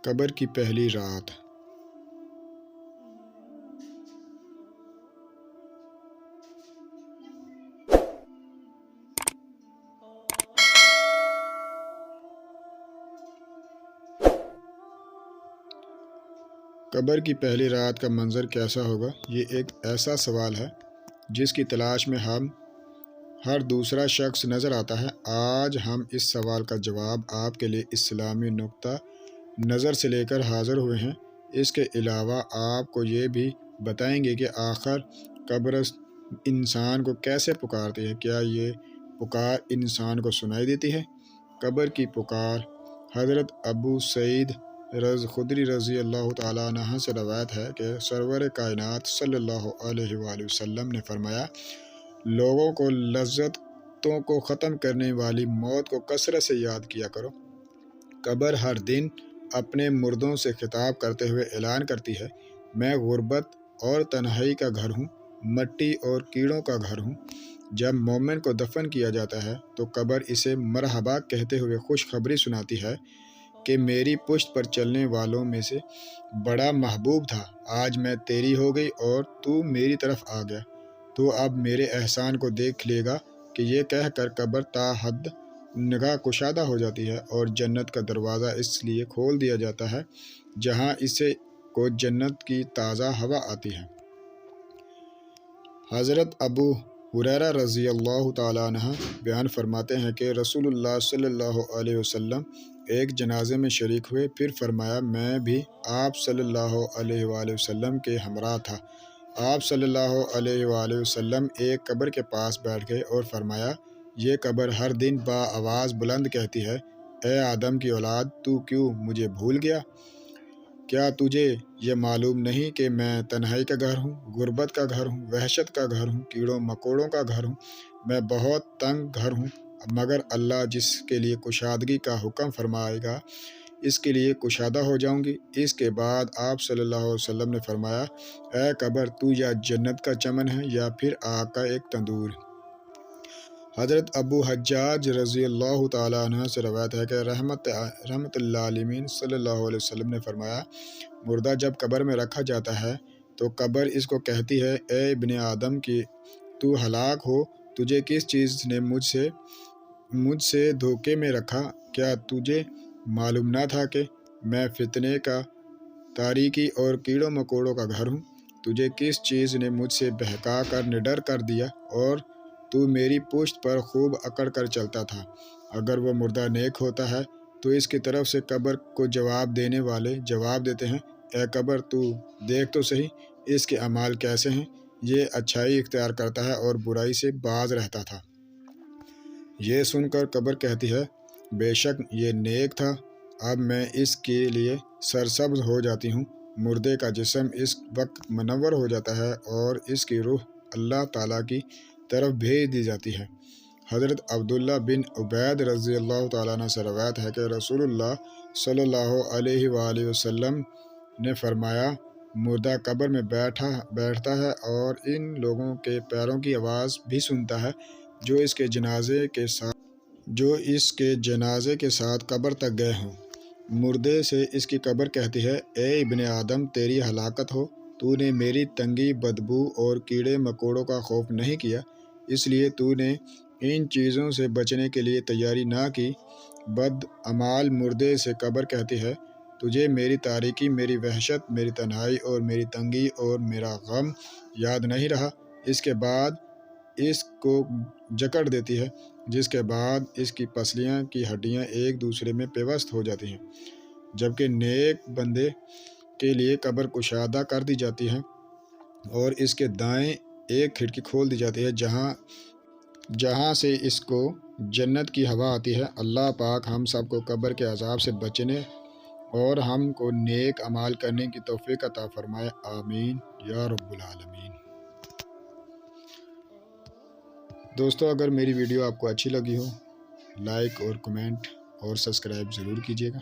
قبر کی پہلی رات۔ قبر کی پہلی رات کا منظر کیسا ہوگا؟ یہ ایک ایسا سوال ہے جس کی تلاش میں ہر دوسرا شخص نظر آتا ہے۔ آج ہم اس سوال کا جواب آپ کے لیے اسلامی نقطہ نظر سے لے کر حاضر ہوئے ہیں۔ اس کے علاوہ آپ کو یہ بھی بتائیں گے کہ آخر قبر انسان کو کیسے پکارتی ہے، کیا یہ پکار انسان کو سنائی دیتی ہے؟ قبر کی پکار۔ حضرت ابو سعید خدری رضی اللہ تعالیٰ عنہ سے روایت ہے کہ سرور کائنات صلی اللہ علیہ وآلہ وسلم نے فرمایا، لوگوں کو لذتوں کو ختم کرنے والی موت کو کثرت سے یاد کیا کرو۔ قبر ہر دن اپنے مردوں سے خطاب کرتے ہوئے اعلان کرتی ہے، میں غربت اور تنہائی کا گھر ہوں، مٹی اور کیڑوں کا گھر ہوں۔ جب مومن کو دفن کیا جاتا ہے تو قبر اسے مرحبا کہتے ہوئے خوشخبری سناتی ہے کہ میری پشت پر چلنے والوں میں سے بڑا محبوب تھا، آج میں تیری ہو گئی اور تو میری طرف آ گیا، تو اب میرے احسان کو دیکھ لے گا کہ یہ کہہ کر قبر تا حد نگاہ کشادہ ہو جاتی ہے اور جنت کا دروازہ اس لیے کھول دیا جاتا ہے جہاں اسے کو جنت کی تازہ ہوا آتی ہے۔ حضرت ابو ہریرہ رضی اللہ تعالیٰ عنہ بیان فرماتے ہیں کہ رسول اللہ صلی اللہ علیہ وسلم ایک جنازے میں شریک ہوئے، پھر فرمایا میں بھی آپ صلی اللہ علیہ وآلہ وسلم کے ہمراہ تھا۔ آپ صلی اللہ علیہ وآلہ وسلم ایک قبر کے پاس بیٹھ گئے اور فرمایا، یہ قبر ہر دن با آواز بلند کہتی ہے، اے آدم کی اولاد، تو کیوں مجھے بھول گیا؟ کیا تجھے یہ معلوم نہیں کہ میں تنہائی کا گھر ہوں، غربت کا گھر ہوں، وحشت کا گھر ہوں، کیڑوں مکوڑوں کا گھر ہوں، میں بہت تنگ گھر ہوں، مگر اللہ جس کے لیے کشادگی کا حکم فرمائے گا اس کے لیے کشادہ ہو جاؤں گی۔ اس کے بعد آپ صلی اللہ علیہ وسلم نے فرمایا، اے قبر، تو یا جنت کا چمن ہے یا پھر آگ کا ایک تندور۔ حضرت ابو حجاج رضی اللہ تعالیٰ عنہ سے روایت ہے کہ رحمت اللہ علیہ صلی اللہ علیہ وسلم نے فرمایا، مردہ جب قبر میں رکھا جاتا ہے تو قبر اس کو کہتی ہے، اے ابن آدم کی تو ہلاک ہو، تجھے کس چیز نے مجھ سے دھوکے میں رکھا؟ کیا تجھے معلوم نہ تھا کہ میں فتنے کا، تاریکی اور کیڑوں مکوڑوں کا گھر ہوں؟ تجھے کس چیز نے مجھ سے بہکا کر نڈر کر دیا اور تو میری پشت پر خوب اکڑ کر چلتا تھا؟ اگر وہ مردہ نیک ہوتا ہے تو اس کی طرف سے قبر کو جواب دینے والے جواب دیتے ہیں، اے قبر، تو دیکھ تو صحیح اس کے اعمال کیسے ہیں، یہ اچھائی اختیار کرتا ہے اور برائی سے باز رہتا تھا۔ یہ سن کر قبر کہتی ہے، بے شک یہ نیک تھا، اب میں اس کے لیے سرسبز ہو جاتی ہوں۔ مردے کا جسم اس وقت منور ہو جاتا ہے اور اس کی روح اللہ تعالیٰ کی طرف بھیج دی جاتی ہے۔ حضرت عبداللہ بن عبید رضی اللہ تعالیٰ عنہ سے روایت ہے کہ رسول اللہ صلی اللہ علیہ وآلہ وسلم نے فرمایا، مردہ قبر میں بیٹھتا ہے اور ان لوگوں کے پیروں کی آواز بھی سنتا ہے جو اس کے جنازے کے ساتھ قبر تک گئے ہوں۔ مردے سے اس کی قبر کہتی ہے، اے ابن آدم، تیری ہلاکت ہو، تو نے میری تنگی، بدبو اور کیڑے مکوڑوں کا خوف نہیں کیا، اس لیے تو نے ان چیزوں سے بچنے کے لیے تیاری نہ کی۔ بد عمال مردے سے قبر کہتی ہے، تجھے میری تاریکی، میری وحشت، میری تنہائی اور میری تنگی اور میرا غم یاد نہیں رہا۔ اس کے بعد اس کو جکڑ دیتی ہے، جس کے بعد اس کی پسلیاں کی ہڈیاں ایک دوسرے میں پیوست ہو جاتی ہیں، جبکہ نیک بندے کے لیے قبر کشادہ کر دی جاتی ہے اور اس کے دائیں ایک کھڑکی کھول دی جاتی ہے جہاں سے اس کو جنت کی ہوا آتی ہے۔ اللہ پاک ہم سب کو قبر کے عذاب سے بچنے اور ہم کو نیک اعمال کرنے کی توفیق عطا فرمائے، آمین یا رب العالمین۔ دوستو، اگر میری ویڈیو آپ کو اچھی لگی ہو، لائک اور کمنٹ اور سبسکرائب ضرور کیجیے گا۔